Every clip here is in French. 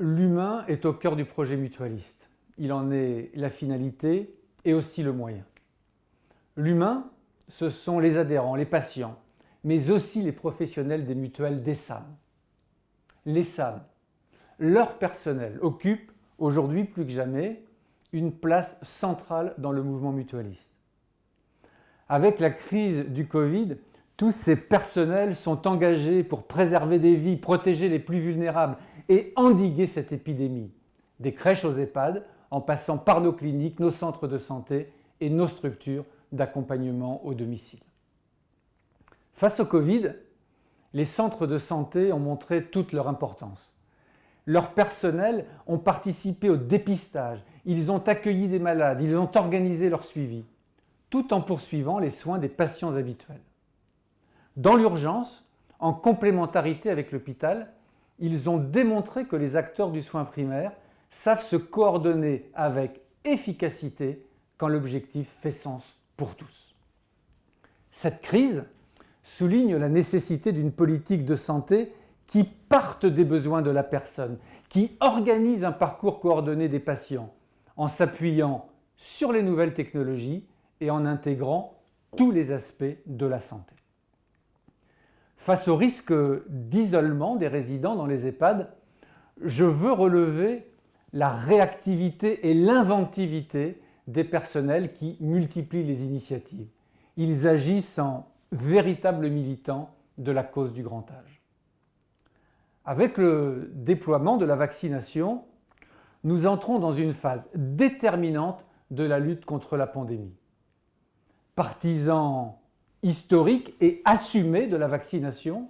L'humain est au cœur du projet mutualiste. Il en est la finalité et aussi le moyen. L'humain, ce sont les adhérents, les patients, mais aussi les professionnels des mutuelles d'ESAM. Les SAM, leur personnel occupe aujourd'hui plus que jamais une place centrale dans le mouvement mutualiste. Avec la crise du Covid, tous ces personnels sont engagés pour préserver des vies, protéger les plus vulnérables et endiguer cette épidémie. Des crèches aux EHPAD, en passant par nos cliniques, nos centres de santé et nos structures d'accompagnement au domicile. Face au Covid, les centres de santé ont montré toute leur importance. Leurs personnels ont participé au dépistage, ils ont accueilli des malades, ils ont organisé leur suivi, tout en poursuivant les soins des patients habituels. Dans l'urgence, en complémentarité avec l'hôpital, ils ont démontré que les acteurs du soin primaire savent se coordonner avec efficacité quand l'objectif fait sens pour tous. Cette crise souligne la nécessité d'une politique de santé qui parte des besoins de la personne, qui organise un parcours coordonné des patients en s'appuyant sur les nouvelles technologies et en intégrant tous les aspects de la santé. Face au risque d'isolement des résidents dans les EHPAD, je veux relever la réactivité et l'inventivité des personnels qui multiplient les initiatives. Ils agissent en véritables militants de la cause du grand âge. Avec le déploiement de la vaccination, nous entrons dans une phase déterminante de la lutte contre la pandémie. Partisan historique et assumé de la vaccination,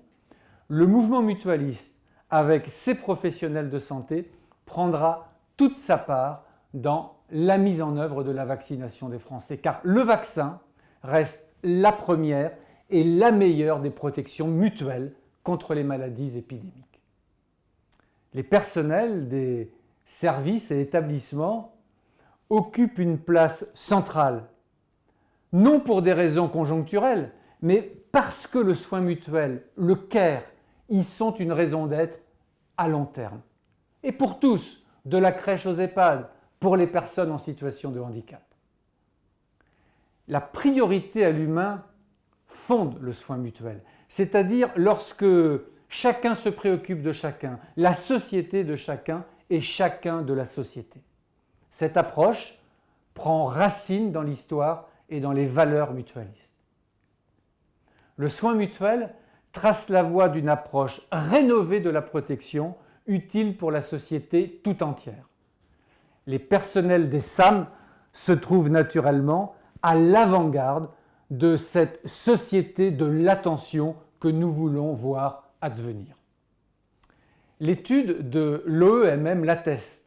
le mouvement mutualiste, avec ses professionnels de santé, prendra toute sa part dans la mise en œuvre de la vaccination des Français, car le vaccin reste la première et la meilleure des protections mutuelles contre les maladies épidémiques. Les personnels des services et établissements occupent une place centrale, non pour des raisons conjoncturelles, mais parce que le soin mutuel, le care, y sont une raison d'être à long terme. Et pour tous, de la crèche aux EHPAD, pour les personnes en situation de handicap. La priorité à l'humain fonde le soin mutuel, c'est-à-dire lorsque chacun se préoccupe de chacun, la société de chacun et chacun de la société. Cette approche prend racine dans l'histoire et dans les valeurs mutualistes. Le soin mutuel trace la voie d'une approche rénovée de la protection utile pour la société tout entière. Les personnels des SAM se trouvent naturellement à l'avant-garde de cette société de l'attention que nous voulons voir advenir. L'étude de l'OEMM l'atteste.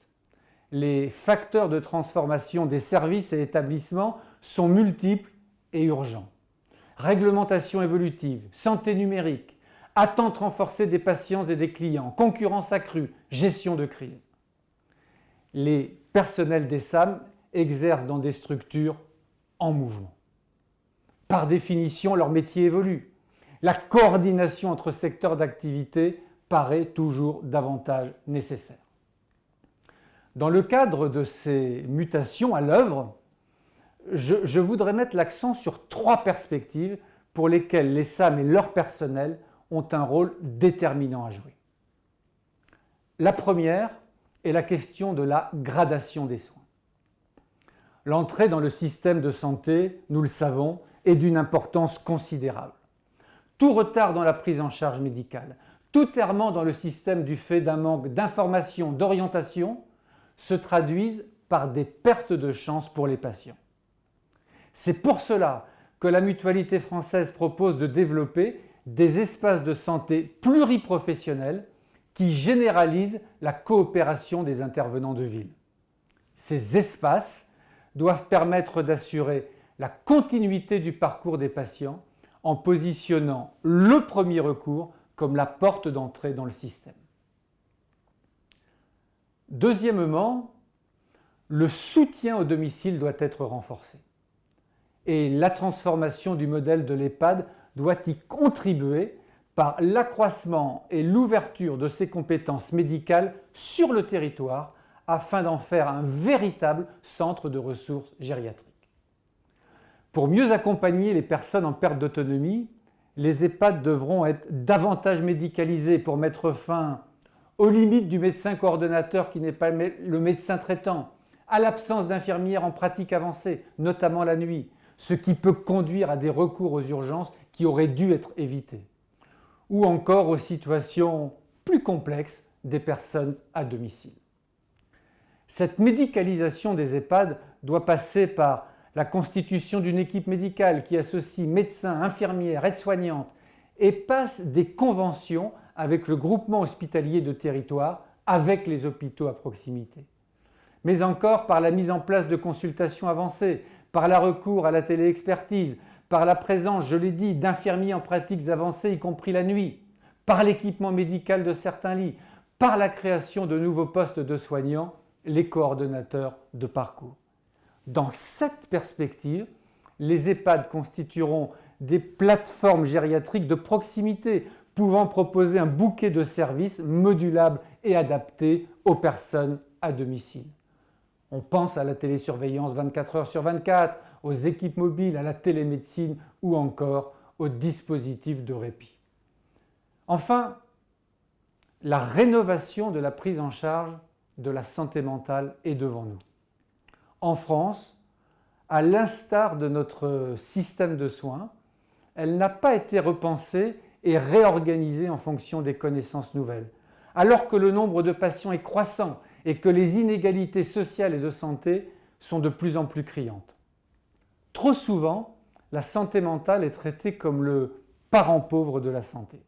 Les facteurs de transformation des services et établissements sont multiples et urgents. Réglementation évolutive, santé numérique, attentes renforcées des patients et des clients, concurrence accrue, gestion de crise. Les personnels des SAM exercent dans des structures en mouvement. Par définition, leur métier évolue. La coordination entre secteurs d'activité paraît toujours davantage nécessaire. Dans le cadre de ces mutations à l'œuvre, je voudrais mettre l'accent sur 3 perspectives pour lesquelles les SAM et leur personnel ont un rôle déterminant à jouer. La première est la question de la gradation des soins. L'entrée dans le système de santé, nous le savons, est d'une importance considérable. Tout retard dans la prise en charge médicale, tout errement dans le système du fait d'un manque d'information, d'orientation, se traduisent par des pertes de chance pour les patients. C'est pour cela que la Mutualité française propose de développer des espaces de santé pluriprofessionnels qui généralisent la coopération des intervenants de ville. Ces espaces doivent permettre d'assurer la continuité du parcours des patients en positionnant le premier recours comme la porte d'entrée dans le système. Deuxièmement, le soutien au domicile doit être renforcé. Et la transformation du modèle de l'EHPAD doit y contribuer par l'accroissement et l'ouverture de ces compétences médicales sur le territoire afin d'en faire un véritable centre de ressources gériatriques. Pour mieux accompagner les personnes en perte d'autonomie, les EHPAD devront être davantage médicalisés pour mettre fin aux limites du médecin coordonnateur qui n'est pas le médecin traitant, à l'absence d'infirmières en pratique avancée, notamment la nuit, ce qui peut conduire à des recours aux urgences qui auraient dû être évités, ou encore aux situations plus complexes des personnes à domicile. Cette médicalisation des EHPAD doit passer par la constitution d'une équipe médicale qui associe médecins, infirmières, aides-soignantes et passe des conventions avec le groupement hospitalier de territoire, avec les hôpitaux à proximité. Mais encore par la mise en place de consultations avancées, par le recours à la téléexpertise, par la présence, je l'ai dit, d'infirmiers en pratiques avancées, y compris la nuit, par l'équipement médical de certains lits, par la création de nouveaux postes de soignants, les coordonnateurs de parcours. Dans cette perspective, les EHPAD constitueront des plateformes gériatriques de proximité pouvant proposer un bouquet de services modulables et adaptés aux personnes à domicile. On pense à la télésurveillance 24 heures sur 24, aux équipes mobiles, à la télémédecine ou encore aux dispositifs de répit. Enfin, la rénovation de la prise en charge de la santé mentale est devant nous. En France, à l'instar de notre système de soins, elle n'a pas été repensée et réorganisée en fonction des connaissances nouvelles. Alors que le nombre de patients est croissant et que les inégalités sociales et de santé sont de plus en plus criantes. Trop souvent, la santé mentale est traitée comme le parent pauvre de la santé.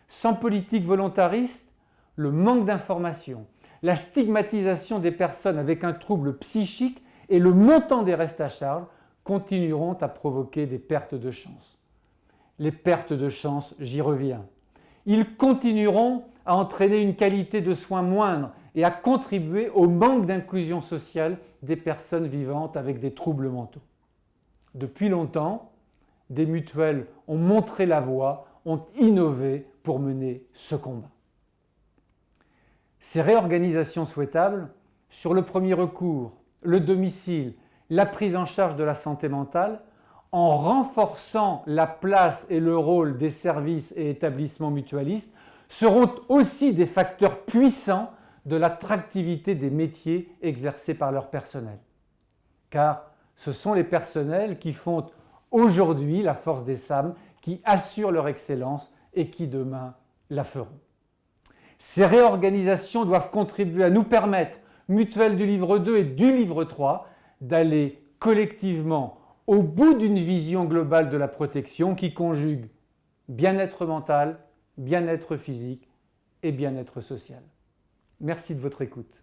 Sans politique volontariste, le manque d'information, la stigmatisation des personnes avec un trouble psychique et le montant des restes à charge continueront à provoquer des pertes de chance. Les pertes de chance, j'y reviens. Ils continueront à entraîner une qualité de soins moindre et à contribuer au manque d'inclusion sociale des personnes vivantes avec des troubles mentaux. Depuis longtemps, des mutuelles ont montré la voie, ont innové pour mener ce combat. Ces réorganisations souhaitables, sur le premier recours, le domicile, la prise en charge de la santé mentale, en renforçant la place et le rôle des services et établissements mutualistes, seront aussi des facteurs puissants de l'attractivité des métiers exercés par leur personnel. Car ce sont les personnels qui font aujourd'hui la force des SAM, qui assurent leur excellence et qui demain la feront. Ces réorganisations doivent contribuer à nous permettre, mutuelles du livre 2 et du livre 3, d'aller collectivement au bout d'une vision globale de la protection qui conjugue bien-être mental, bien-être physique et bien-être social. Merci de votre écoute.